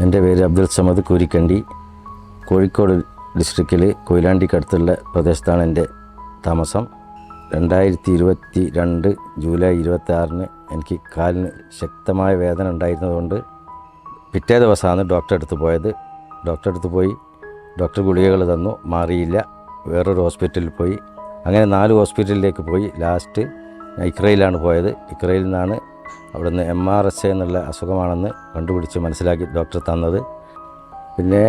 എൻ്റെ പേര് അബ്ദുൽ സമദ് കൂരിക്കണ്ടി. കോഴിക്കോട് ഡിസ്ട്രിക്റ്റിൽ കൊയിലാണ്ടിക്കടുത്തുള്ള പ്രദേശത്താണ് എൻ്റെ താമസം. 2022 ജൂലൈ 26 എനിക്ക് കാലിന് ശക്തമായ വേദന ഉണ്ടായിരുന്നതുകൊണ്ട് പിറ്റേ ദിവസമാണ് ഡോക്ടറെ അടുത്ത് പോയത്. ഡോക്ടറെ അടുത്ത് പോയി ഡോക്ടർ ഗുളികകൾ തന്നു, മാറിയില്ല. വേറൊരു ഹോസ്പിറ്റലിൽ പോയി. അങ്ങനെ 4 ഹോസ്പിറ്റലിലേക്ക് പോയി. ലാസ്റ്റ് ഇക്രയിലാണ് പോയത്. ഇക്രയിൽ നിന്നാണ് അവിടുന്ന് MRSA എന്നുള്ള അസുഖമാണെന്ന് കണ്ടുപിടിച്ച് മനസ്സിലാക്കി ഡോക്ടർ തന്നത്. പിന്നെ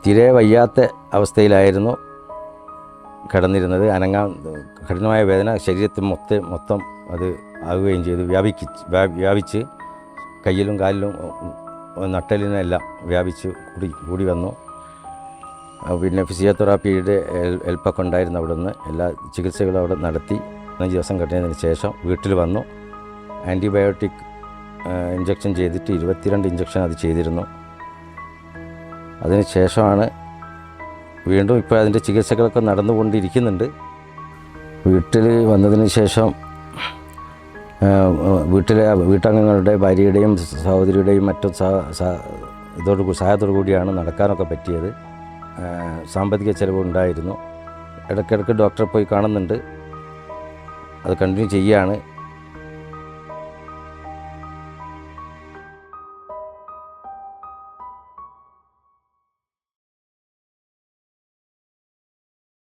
തീരെ വയ്യാത്ത അവസ്ഥയിലായിരുന്നു കിടന്നിരുന്നത്. അനങ്ങാൻ കഠിനമായ വേദന ശരീരത്തിൽ മൊത്തം അത് ആകുകയും ചെയ്തു. വ്യാപിച്ച് കയ്യിലും കാലിലും നട്ടലിനെല്ലാം വ്യാപിച്ച് കൂടി വന്നു. പിന്നെ ഫിസിയോതെറാപ്പിയുടെ ഹെൽപ്പൊക്കെ ഉണ്ടായിരുന്നു. അവിടുന്ന് എല്ലാ ചികിത്സകളും അവിടെ നടത്തി 15 ദിവസം കഴിഞ്ഞതിന് ശേഷം വീട്ടിൽ വന്നു. ആൻറ്റിബയോട്ടിക് ഇഞ്ചക്ഷൻ ചെയ്തിട്ട് 22 ഇഞ്ചക്ഷൻ അത് ചെയ്തിരുന്നു. അതിന് ശേഷമാണ് വീണ്ടും ഇപ്പോൾ അതിൻ്റെ ചികിത്സകളൊക്കെ നടന്നുകൊണ്ടിരിക്കുന്നുണ്ട്. വീട്ടിൽ വന്നതിന് ശേഷം വീട്ടംഗങ്ങളുടെ ഭാര്യയുടെയും സഹോദരിയുടെയും മറ്റും സഹായത്തോടു കൂടിയാണ് നടക്കാനൊക്കെ പറ്റിയത്. സാമ്പത്തിക ചെലവ് ഉണ്ടായിരുന്നു. ഇടയ്ക്കിടയ്ക്ക് ഡോക്ടറെ പോയി കാണുന്നുണ്ട്. അത് കണ്ടിന്യൂ ചെയ്യുകയാണ്.